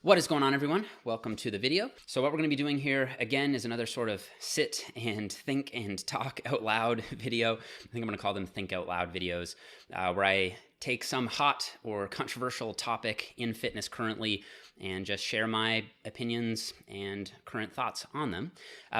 What is going on, everyone? Welcome to the video. So what we're going to be doing here again is another sort of sit and think and talk out loud video. I think I'm going to call them think out loud videos, where I take some hot or controversial topic in fitness currently and just share my opinions and current thoughts on them.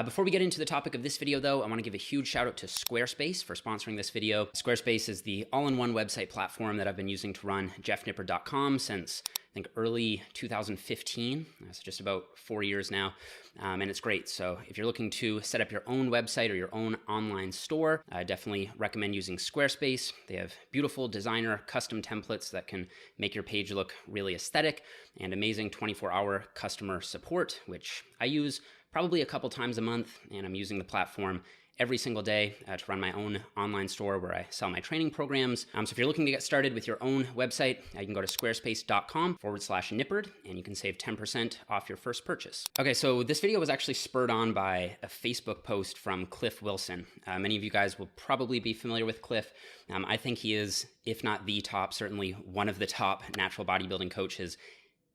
Before we get into the topic of this video though, I want to give a huge shout out to Squarespace for sponsoring this video. Squarespace is the all-in-one website platform that I've been using to run jeffnippard.com since I think early 2015. That's just about 4 years now, and it's great. So if you're looking to set up your own website or your own online store, I definitely recommend using Squarespace. They have beautiful designer custom templates that can make your page look really aesthetic, and amazing 24-hour customer support, which I use probably a couple times a month, and I'm using the platform every single day to run my own online store where I sell my training programs. So if you're looking to get started with your own website, you can go to squarespace.com/Nippard and you can save 10% off your first purchase. Okay, so this video was actually spurred on by a Facebook post from Cliff Wilson. Many of you guys will probably be familiar with Cliff. I think he is, if not the top, certainly one of the top natural bodybuilding coaches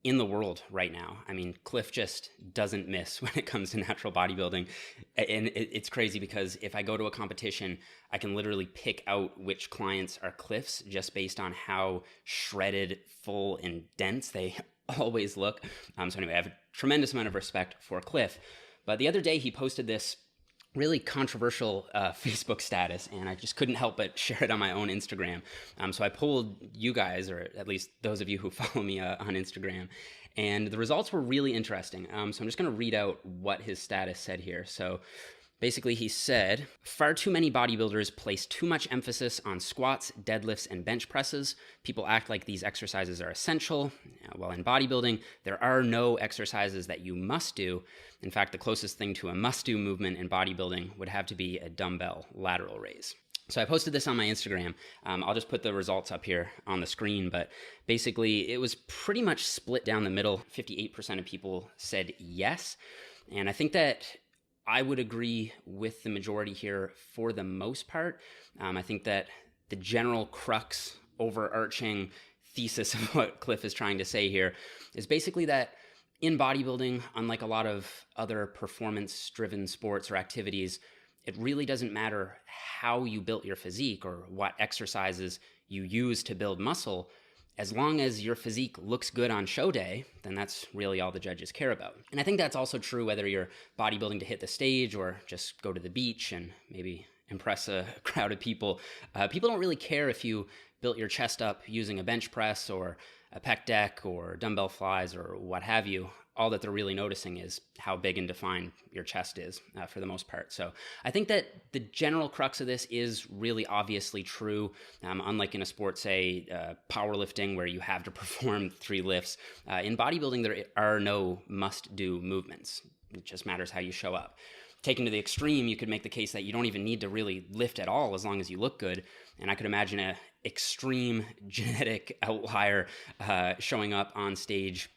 in the world right now. I mean, Cliff just doesn't miss when it comes to natural bodybuilding. And it's crazy because if I go to a competition, I can literally pick out which clients are Cliff's just based on how shredded, full, and dense they always look. So anyway, I have a tremendous amount of respect for Cliff. But the other day he posted this really controversial Facebook status, and I just couldn't help but share it on my own Instagram. So I polled you guys, or at least those of you who follow me on Instagram, and the results were really interesting. So I'm just going to read out what his status said here. So basically he said, far too many bodybuilders place too much emphasis on squats, deadlifts, and bench presses. People act like these exercises are essential. While in bodybuilding, there are no exercises that you must do. In fact, the closest thing to a must-do movement in bodybuilding would have to be a dumbbell lateral raise. So I posted this on my Instagram. I'll just put the results up here on the screen, but basically it was pretty much split down the middle. 58% of people said yes. And I think that I would agree with the majority here for the most part. I think that the general crux, overarching thesis of what Cliff is trying to say here is basically that in bodybuilding, unlike a lot of other performance-driven sports or activities, it really doesn't matter how you built your physique or what exercises you use to build muscle. As long as your physique looks good on show day, then that's really all the judges care about. And I think that's also true whether you're bodybuilding to hit the stage or just go to the beach and maybe impress a crowd of people. People don't really care if you built your chest up using a bench press or a pec deck or dumbbell flies or what have you. All that they're really noticing is how big and defined your chest is for the most part. So I think that the general crux of this is really obviously true. Unlike in a sport, say powerlifting, where you have to perform 3 lifts, in bodybuilding there are no must-do movements. It just matters how you show up. Taken to the extreme, you could make the case that you don't even need to really lift at all as long as you look good. And I could imagine an extreme genetic outlier showing up on stage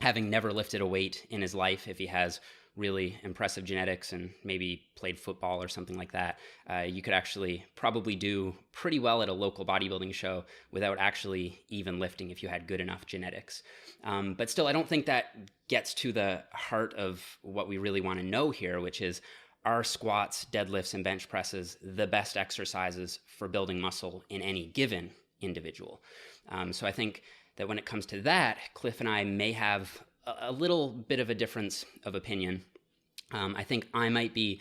having never lifted a weight in his life if he has really impressive genetics and maybe played football or something like that. You could actually probably do pretty well at a local bodybuilding show without actually even lifting if you had good enough genetics. But still, I don't think that gets to the heart of what we really want to know here, which is, are squats, deadlifts, and bench presses the best exercises for building muscle in any given individual? So I think that when it comes to that, Cliff and I may have a little bit of a difference of opinion. I think I might be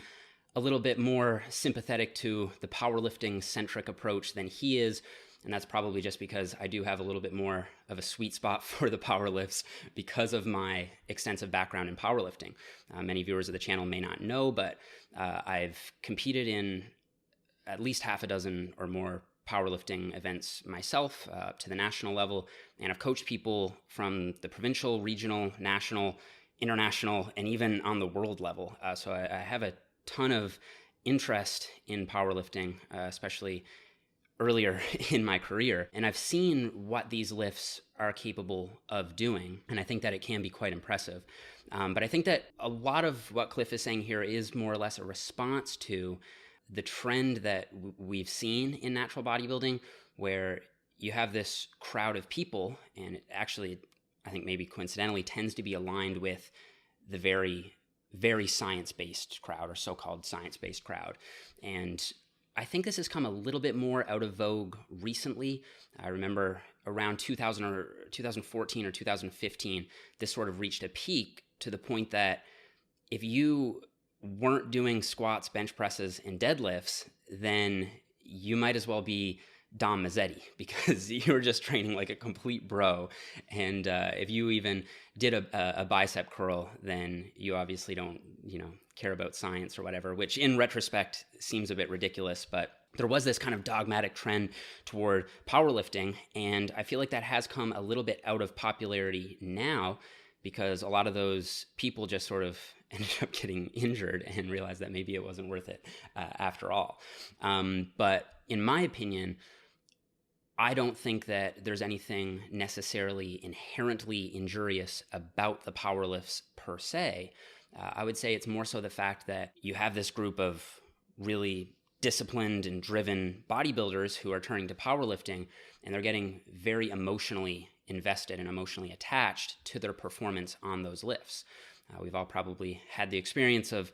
a little bit more sympathetic to the powerlifting-centric approach than he is, and that's probably just because I do have a little bit more of a sweet spot for the power lifts because of my extensive background in powerlifting. Many viewers of the channel may not know, but I've competed in at least half a dozen or more powerlifting events myself, up to the national level, and I've coached people from the provincial, regional, national, international, and even on the world level. So I have a ton of interest in powerlifting, especially earlier in my career, and I've seen what these lifts are capable of doing, and I think that it can be quite impressive. But I think that a lot of what Cliff is saying here is more or less a response to the trend that we've seen in natural bodybuilding, where you have this crowd of people, and actually I think maybe coincidentally, tends to be aligned with the very, very science-based crowd, or so-called science-based crowd. And I think this has come a little bit more out of vogue recently. I remember around 2000 or 2014 or 2015, this sort of reached a peak to the point that if you weren't doing squats, bench presses, and deadlifts, then you might as well be Dom Mazzetti, because you're just training like a complete bro. And if you even did a bicep curl, then you obviously don't, care about science or whatever, which in retrospect seems a bit ridiculous. But there was this kind of dogmatic trend toward powerlifting, and I feel like that has come a little bit out of popularity now, because a lot of those people just sort of ended up getting injured and realized that maybe it wasn't worth it after all. But in my opinion, I don't think that there's anything necessarily inherently injurious about the power lifts per se. I would say it's more so the fact that you have this group of really disciplined and driven bodybuilders who are turning to powerlifting, and they're getting very emotionally invested and emotionally attached to their performance on those lifts. We've all probably had the experience of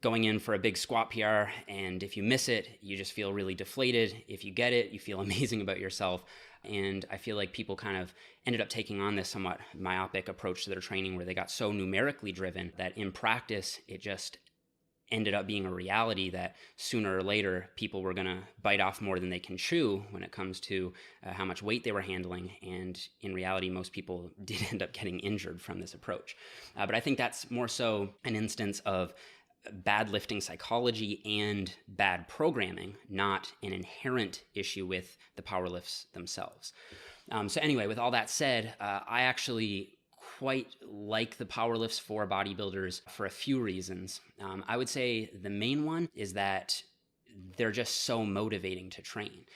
going in for a big squat PR, and if you miss it, you just feel really deflated. If you get it, you feel amazing about yourself. And I feel like people kind of ended up taking on this somewhat myopic approach to their training, where they got so numerically driven that in practice, it just ended up being a reality that sooner or later people were going to bite off more than they can chew when it comes to how much weight they were handling. And in reality, most people did end up getting injured from this approach. But I think that's more so an instance of bad lifting psychology and bad programming, not an inherent issue with the power lifts themselves. So anyway, with all that said, I actually quite like the power lifts for bodybuilders for a few reasons. I would say the main one is that they're just so motivating to train.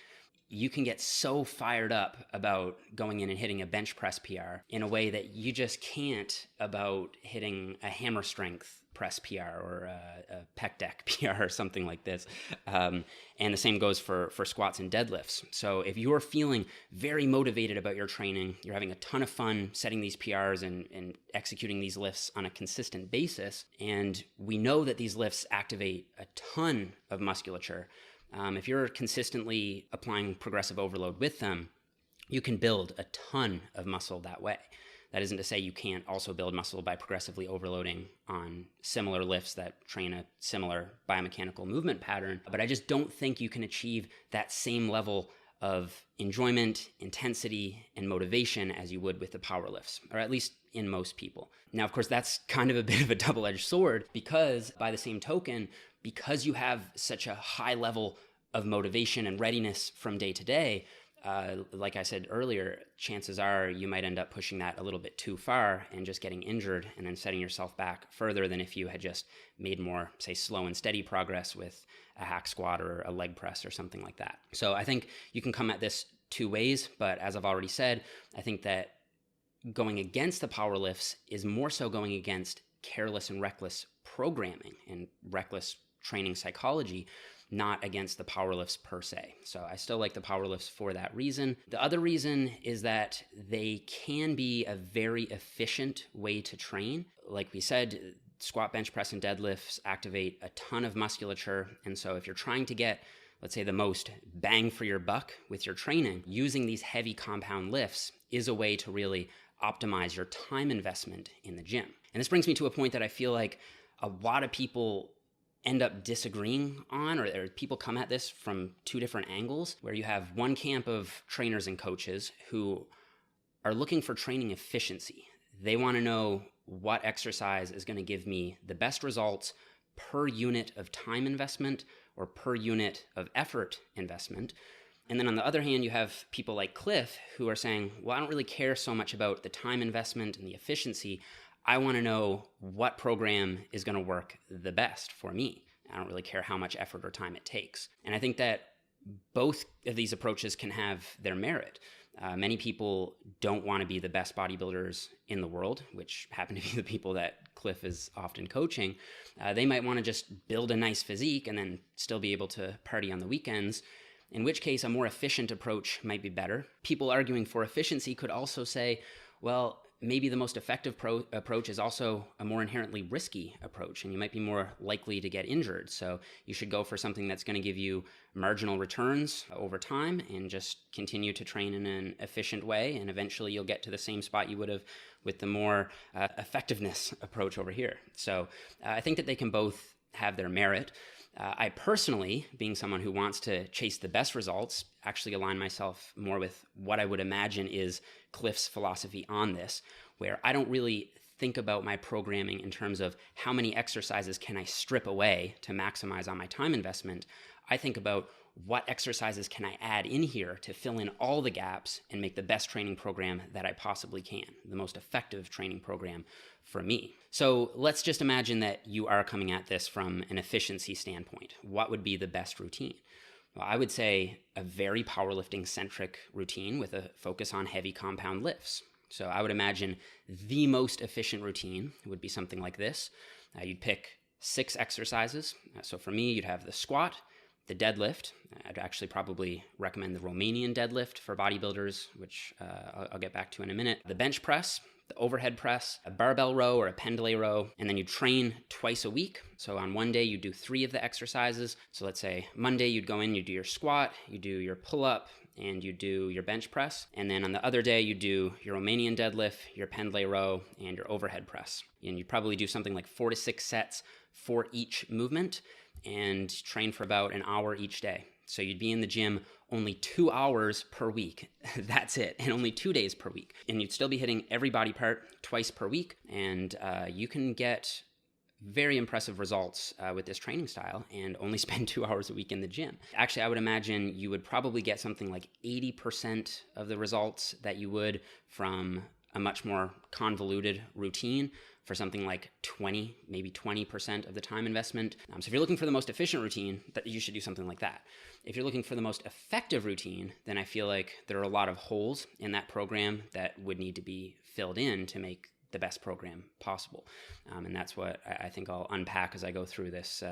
You can get so fired up about going in and hitting a bench press PR in a way that you just can't about hitting a hammer strength press PR or a pec deck PR or something like this. And the same goes for squats and deadlifts. So if you're feeling very motivated about your training, you're having a ton of fun setting these PRs and executing these lifts on a consistent basis, and we know that these lifts activate a ton of musculature. If you're consistently applying progressive overload with them, you can build a ton of muscle that way. That isn't to say you can't also build muscle by progressively overloading on similar lifts that train a similar biomechanical movement pattern, but I just don't think you can achieve that same level of enjoyment, intensity, and motivation as you would with the power lifts, or at least in most people. Now, of course, that's kind of a bit of a double-edged sword, because by the same token, because you have such a high level of motivation and readiness from day to day, like I said earlier, chances are you might end up pushing that a little bit too far and just getting injured and then setting yourself back further than if you had just made more, say, slow and steady progress with a hack squat or a leg press or something like that. So I think you can come at this two ways, but as I've already said, I think that going against the power lifts is more so going against careless and reckless programming and reckless training psychology, not against the power lifts per se. So I still like the power lifts for that reason. The other reason is that they can be a very efficient way to train. Like we said, squat, bench press, and deadlifts activate a ton of musculature. And so if you're trying to get, let's say, the most bang for your buck with your training, using these heavy compound lifts is a way to really optimize your time investment in the gym. And this brings me to a point that I feel like a lot of people end up disagreeing on, or people come at this from two different angles, where you have one camp of trainers and coaches who are looking for training efficiency. They want to know what exercise is going to give me the best results per unit of time investment or per unit of effort investment. And then on the other hand, you have people like Cliff who are saying, well, I don't really care so much about the time investment and the efficiency. I want to know what program is going to work the best for me. I don't really care how much effort or time it takes. And I think that both of these approaches can have their merit. Many people don't want to be the best bodybuilders in the world, which happen to be the people that Cliff is often coaching. They might want to just build a nice physique and then still be able to party on the weekends, in which case a more efficient approach might be better. People arguing for efficiency could also say, well, maybe the most effective approach is also a more inherently risky approach, and you might be more likely to get injured. So you should go for something that's going to give you marginal returns over time and just continue to train in an efficient way. And eventually you'll get to the same spot you would have with the more effectiveness approach over here. So I think that they can both have their merit. I personally, being someone who wants to chase the best results, actually align myself more with what I would imagine is Cliff's philosophy on this, where I don't really think about my programming in terms of how many exercises can I strip away to maximize on my time investment. I think about what exercises can I add in here to fill in all the gaps and make the best training program that I possibly can, the most effective training program for me. So let's just imagine that you are coming at this from an efficiency standpoint. What would be the best routine? Well, I would say a very powerlifting-centric routine with a focus on heavy compound lifts. So I would imagine the most efficient routine would be something like this. You'd pick 6 exercises. So for me, you'd have the squat, the deadlift. I'd actually probably recommend the Romanian deadlift for bodybuilders, which I'll get back to in a minute. The bench press, the overhead press, a barbell row or a pendlay row, and then you train twice a week. So on one day, you do 3 of the exercises. So let's say Monday, you'd go in, you do your squat, you do your pull-up, and you do your bench press. And then on the other day, you do your Romanian deadlift, your pendlay row, and your overhead press. And you'd probably do something like 4 to 6 sets for each movement and train for about an hour each day. So you'd be in the gym only 2 hours per week. That's it. And only 2 days per week. And you'd still be hitting every body part twice per week. And you can get very impressive results with this training style and only spend 2 hours a week in the gym. Actually, I would imagine you would probably get something like 80% of the results that you would from a much more convoluted routine for something like 20, maybe 20% of the time investment. So if you're looking for the most efficient routine, that you should do something like that. If you're looking for the most effective routine, then I feel like there are a lot of holes in that program that would need to be filled in to make the best program possible. And that's what I think I'll unpack as I go through this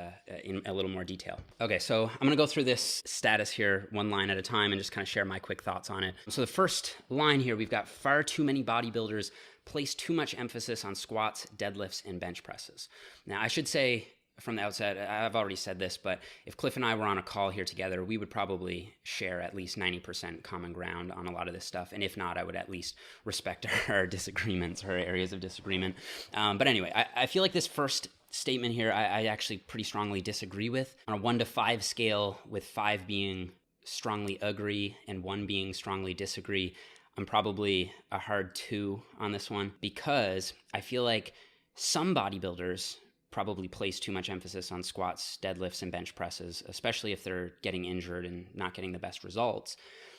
in a little more detail. Okay, so I'm gonna go through this status here one line at a time and just kind of share my quick thoughts on it. So the first line here, we've got far too many bodybuilders place too much emphasis on squats, deadlifts, and bench presses. Now, I should say from the outset, I've already said this, but if Cliff and I were on a call here together, we would probably share at least 90% common ground on a lot of this stuff. And if not, I would at least respect our disagreements, our areas of disagreement. But anyway, I feel like this first statement here, I actually pretty strongly disagree with. On a 1 to 5 scale, with 5 being strongly agree and 1 being strongly disagree, I'm probably a hard 2 on this one, because I feel like some bodybuilders probably place too much emphasis on squats, deadlifts, and bench presses, especially if they're getting injured and not getting the best results.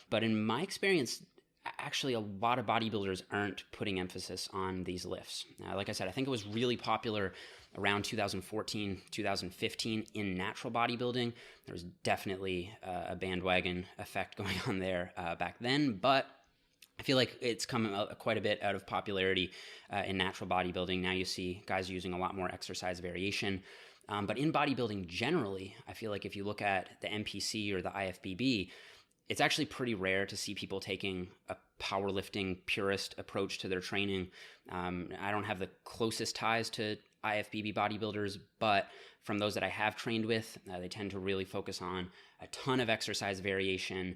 But in my experience, actually a lot of bodybuilders aren't putting emphasis on these lifts. Like I said, I think it was really popular around 2014, 2015 in natural bodybuilding. There was definitely a bandwagon effect going on there back then, but I feel like it's come quite a bit out of popularity in natural bodybuilding. Now you see guys using a lot more exercise variation. But in bodybuilding generally, I feel like if you look at the NPC or the IFBB, it's actually pretty rare to see people taking a powerlifting purist approach to their training. I don't have the closest ties to IFBB bodybuilders, but from those that I have trained with, they tend to really focus on a ton of exercise variation,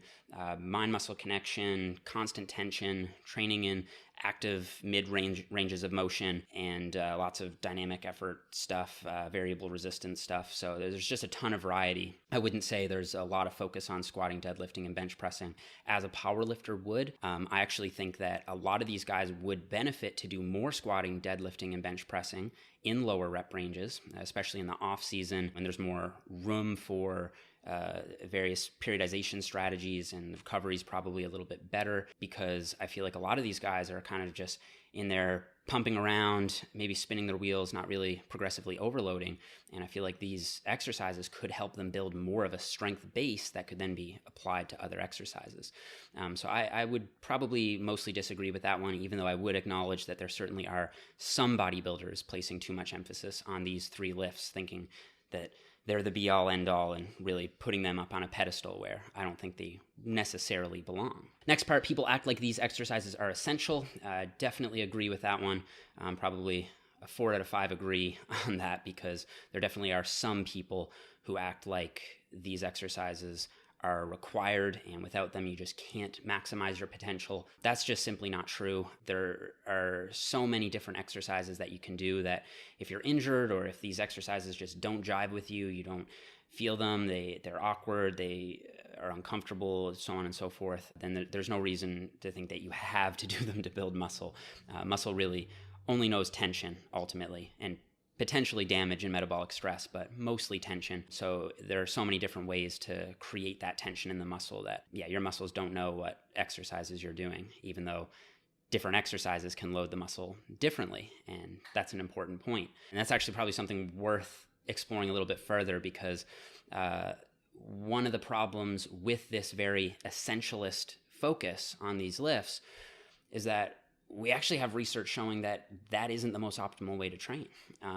mind-muscle connection, constant tension, training in active ranges of motion, and lots of dynamic effort stuff, variable resistance stuff. So there's just a ton of variety. I wouldn't say there's a lot of focus on squatting, deadlifting, and bench pressing as a power lifter would. I actually think that a lot of these guys would benefit to do more squatting, deadlifting, and bench pressing in lower rep ranges, especially in the off season when there's more room for various periodization strategies, and recovery is probably a little bit better, because I feel like a lot of these guys are kind of just in there pumping around, maybe spinning their wheels, not really progressively overloading. And I feel like these exercises could help them build more of a strength base that could then be applied to other exercises. So I would probably mostly disagree with that one, even though I would acknowledge that there certainly are some bodybuilders placing too much emphasis on these 3 lifts, thinking that they're the be-all, end-all, and really putting them up on a pedestal where I don't think they necessarily belong. Next part, people act like these exercises are essential. Definitely agree with that one. Probably a 4 out of 5 agree on that, because there definitely are some people who act like these exercises are required, and without them you just can't maximize your potential. That's just simply not true. There are so many different exercises that you can do that if you're injured, or if these exercises just don't jive with you, you don't feel them, they're awkward, they are uncomfortable, so on and so forth, then there's no reason to think that you have to do them to build muscle. Muscle really only knows tension ultimately, and potentially damage and metabolic stress, but mostly tension. So there are so many different ways to create that tension in the muscle that, your muscles don't know what exercises you're doing, even though different exercises can load the muscle differently. And that's an important point. And that's actually probably something worth exploring a little bit further, because one of the problems with this very essentialist focus on these lifts is that we actually have research showing that that isn't the most optimal way to train.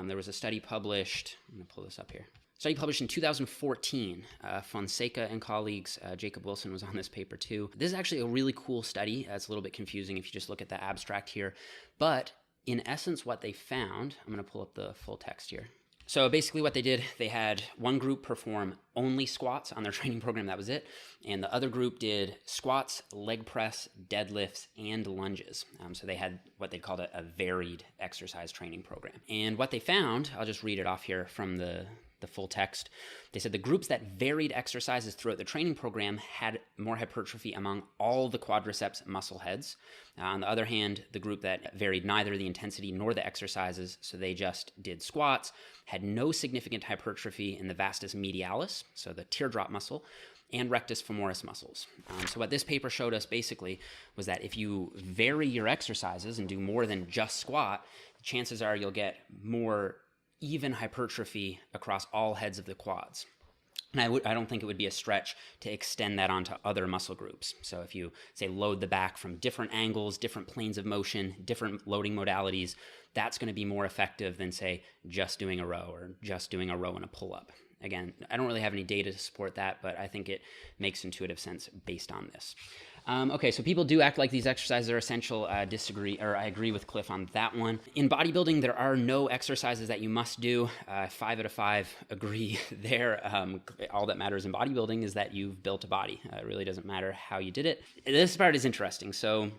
There was a study published, I'm going to pull this up here. Study published in 2014, Fonseca and colleagues, Jacob Wilson was on this paper too. This is actually a really cool study. It's a little bit confusing if you just look at the abstract here. But in essence, what they found, I'm going to pull up the full text here. So basically what they did, they had one group perform only squats on their training program, that was it. And the other group did squats, leg press, deadlifts, and lunges. So they had what they called a varied exercise training program. And what they found, I'll just read it off here from the full text. They said the groups that varied exercises throughout the training program had more hypertrophy among all the quadriceps muscle heads. On the other hand, the group that varied neither the intensity nor the exercises, so they just did squats, had no significant hypertrophy in the vastus medialis, so the teardrop muscle, and rectus femoris muscles. So what this paper showed us basically was that if you vary your exercises and do more than just squat, chances are you'll get more even hypertrophy across all heads of the quads. And I don't think it would be a stretch to extend that onto other muscle groups. So if you, say, load the back from different angles, different planes of motion, different loading modalities, that's going to be more effective than, say, just doing a row or just doing a row and a pull-up. Again, I don't really have any data to support that, but I think it makes intuitive sense based on this. Okay, so people do act like these exercises are essential. I agree with Cliff on that one. In bodybuilding, there are no exercises that you must do. 5 out of 5 agree there. All that matters in bodybuilding is that you've built a body. It really doesn't matter how you did it. This part is interesting. So,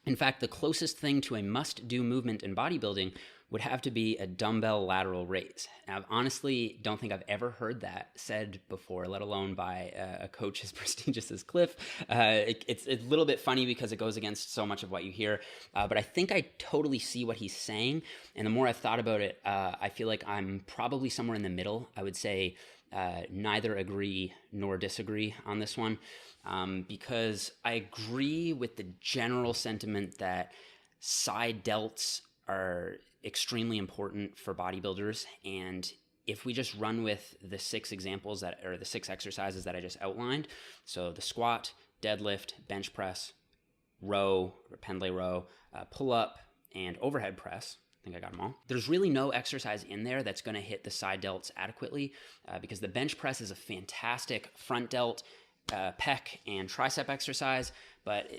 in fact, the closest thing to a must-do movement in bodybuilding would have to be a dumbbell lateral raise. Now, I honestly don't think I've ever heard that said before, let alone by a coach as prestigious as Cliff. It's a little bit funny because it goes against so much of what you hear, but I think I totally see what he's saying. And the more I've thought about it, I feel like I'm probably somewhere in the middle. I would say neither agree nor disagree on this one, because I agree with the general sentiment that side delts are extremely important for bodybuilders. And if we just run with the 6 examples or the 6 exercises that I just outlined, so the squat, deadlift, bench press, row, or pendlay row, pull up, and overhead press, I think I got them all. There's really no exercise in there that's going to hit the side delts adequately, because the bench press is a fantastic front delt, pec, and tricep exercise, but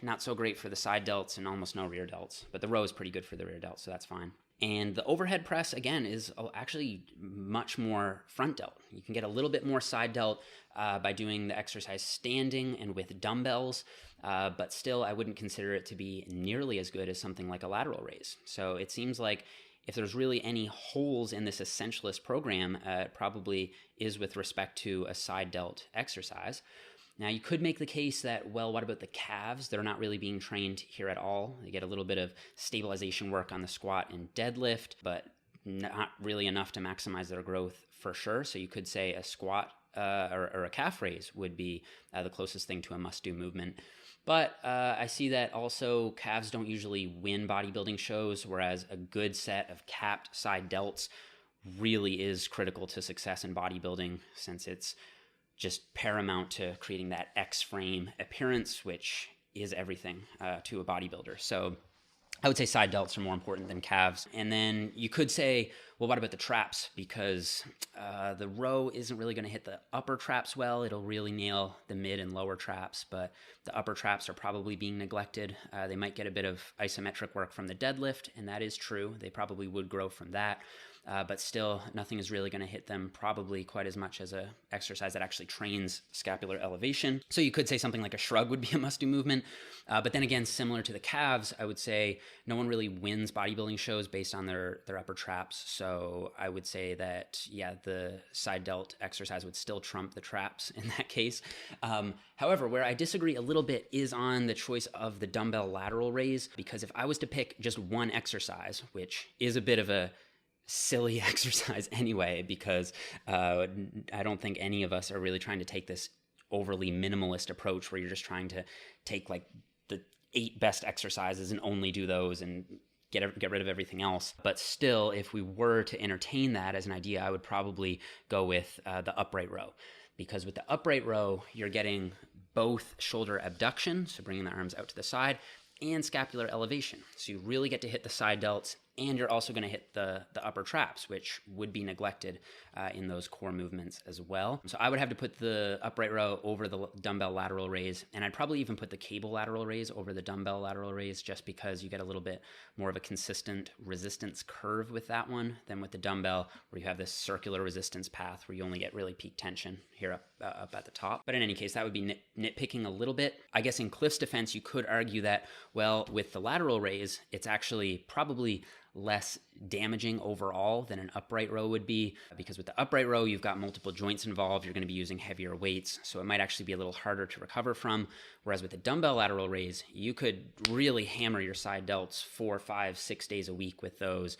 not so great for the side delts and almost no rear delts. But the row is pretty good for the rear delts, so that's fine. And the overhead press, again, is actually much more front delt. You can get a little bit more side delt by doing the exercise standing and with dumbbells, but still I wouldn't consider it to be nearly as good as something like a lateral raise. So it seems like if there's really any holes in this essentialist program, it probably is with respect to a side delt exercise. Now, you could make the case that, well, what about the calves? They're not really being trained here at all. They get a little bit of stabilization work on the squat and deadlift, but not really enough to maximize their growth for sure. So you could say a squat or a calf raise would be the closest thing to a must-do movement. But I see that also calves don't usually win bodybuilding shows, whereas a good set of capped side delts really is critical to success in bodybuilding, since it's just paramount to creating that X-frame appearance, which is everything to a bodybuilder. So I would say side delts are more important than calves. And then you could say, well, what about the traps? Because the row isn't really going to hit the upper traps well. It'll really nail the mid and lower traps, but the upper traps are probably being neglected. They might get a bit of isometric work from the deadlift, and that is true. They probably would grow from that. But still, nothing is really going to hit them probably quite as much as a exercise that actually trains scapular elevation. So you could say something like a shrug would be a must-do movement. But then again, similar to the calves, I would say no one really wins bodybuilding shows based on their upper traps. So I would say that, yeah, the side delt exercise would still trump the traps in that case. However, where I disagree a little bit is on the choice of the dumbbell lateral raise, because if I was to pick just one exercise, which is a bit of a silly exercise anyway, because I don't think any of us are really trying to take this overly minimalist approach where you're just trying to take like the 8 best exercises and only do those and get rid of everything else. But still, if we were to entertain that as an idea, I would probably go with the upright row, because with the upright row, you're getting both shoulder abduction, so bringing the arms out to the side, and scapular elevation. So you really get to hit the side delts, and you're also going to hit the upper traps, which would be neglected in those core movements as well. So I would have to put the upright row over the dumbbell lateral raise, and I'd probably even put the cable lateral raise over the dumbbell lateral raise, just because you get a little bit more of a consistent resistance curve with that one than with the dumbbell, where you have this circular resistance path where you only get really peak tension here up at the top. But in any case, that would be nitpicking a little bit. I guess in Cliff's defense, you could argue that, well, with the lateral raise, it's actually probably less damaging overall than an upright row would be, because with the upright row, you've got multiple joints involved. You're going to be using heavier weights, so it might actually be a little harder to recover from. Whereas with the dumbbell lateral raise, you could really hammer your side delts 4, 5, 6 days a week with those,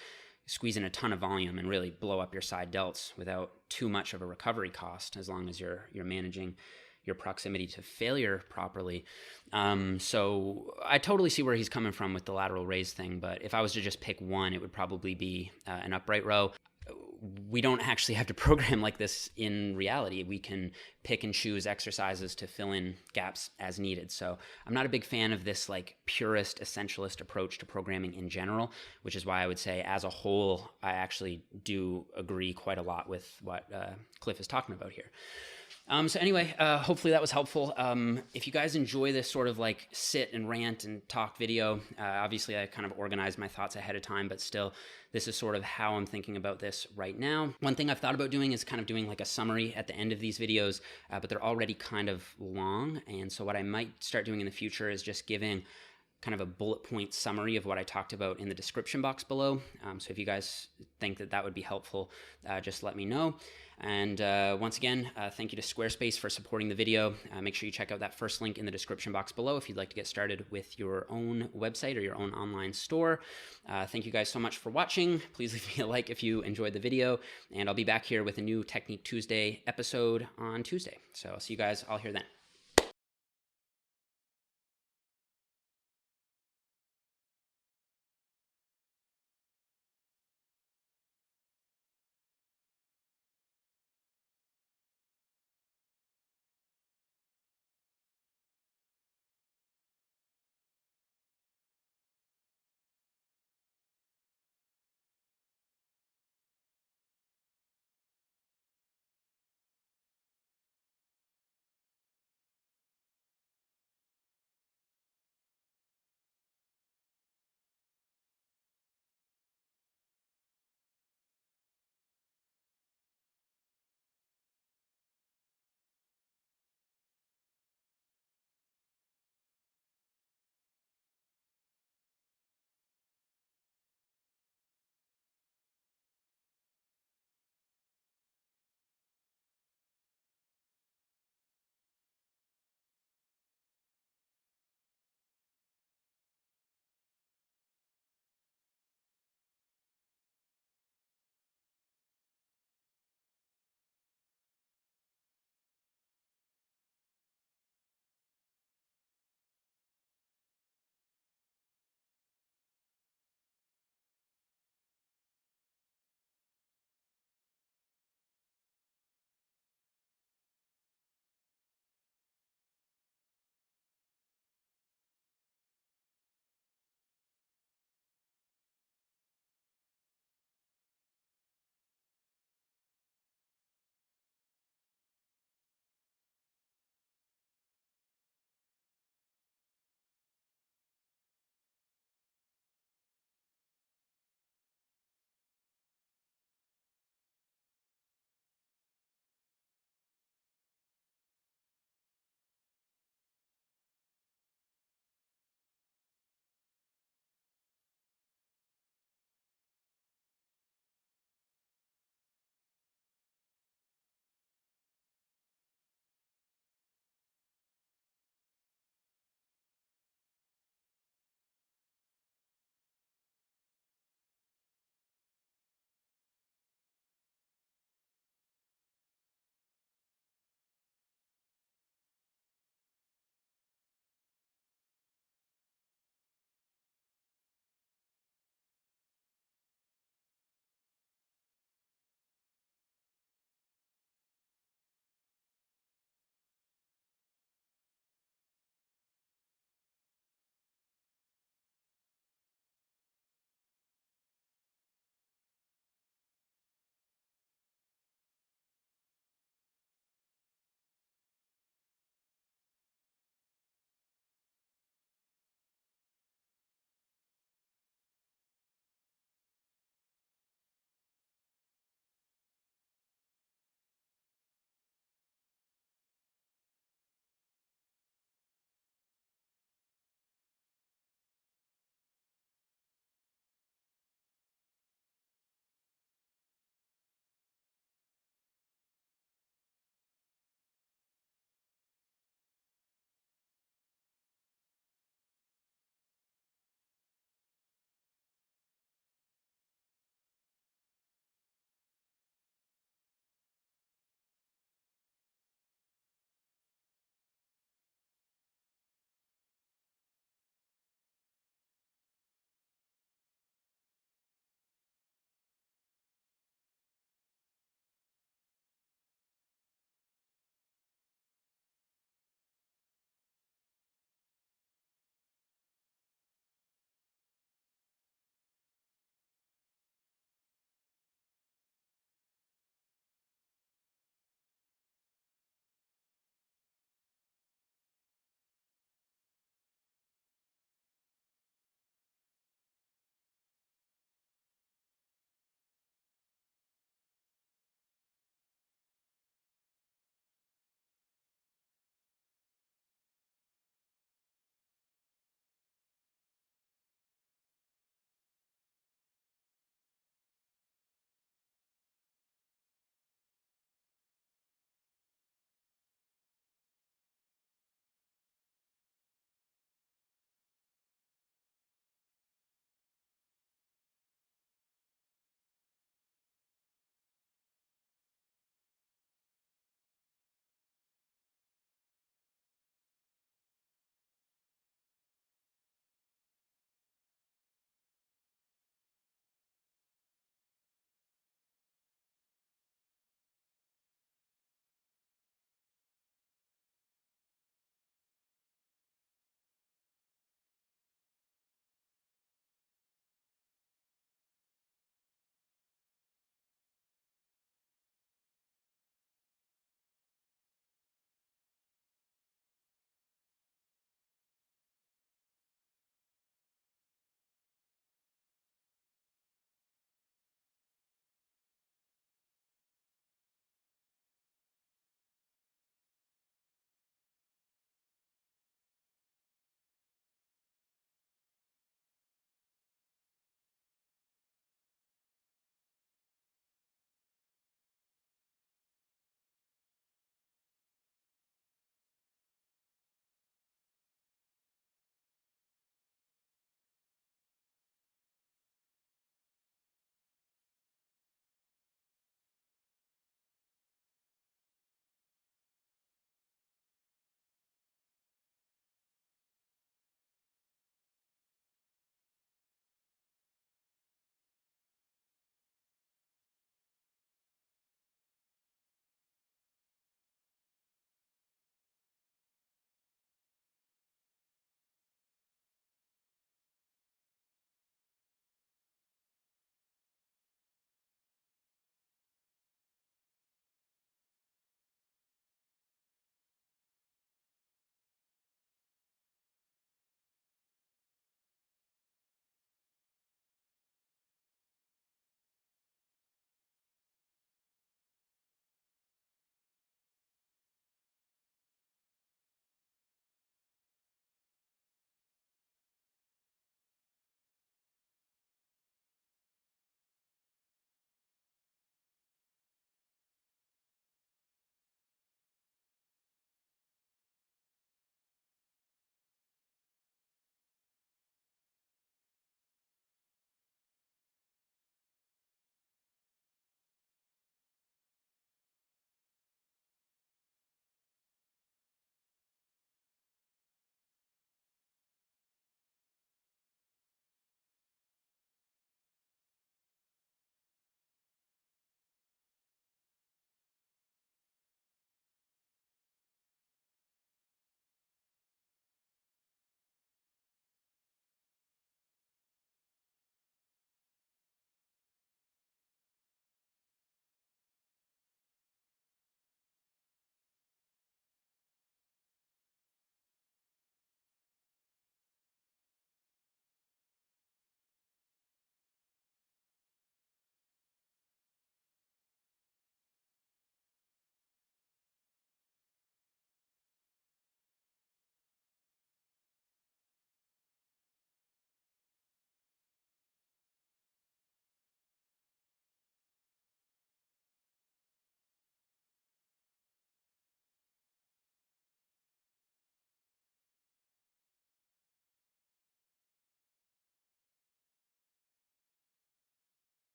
squeeze in a ton of volume and really blow up your side delts without too much of a recovery cost, as long as you're managing your proximity to failure properly. So I totally see where he's coming from with the lateral raise thing, but if I was to just pick one, it would probably be an upright row. We don't actually have to program like this in reality. We can pick and choose exercises to fill in gaps as needed. So I'm not a big fan of this like purist, essentialist approach to programming in general, which is why I would say as a whole, I actually do agree quite a lot with what Cliff is talking about here. So anyway, hopefully that was helpful. If you guys enjoy this sort of like sit and rant and talk video, obviously I kind of organized my thoughts ahead of time, but still this is sort of how I'm thinking about this right now. One thing I've thought about doing is kind of doing like a summary at the end of these videos, but they're already kind of long. And so what I might start doing in the future is just giving kind of a bullet point summary of what I talked about in the description box below. So if you guys think that that would be helpful, just let me know. And once again, thank you to Squarespace for supporting the video. Make sure you check out that first link in the description box below if you'd like to get started with your own website or your own online store. Thank you guys so much for watching. Please leave me a like if you enjoyed the video, and I'll be back here with a new Technique Tuesday episode on Tuesday. So I'll see you guys all here then.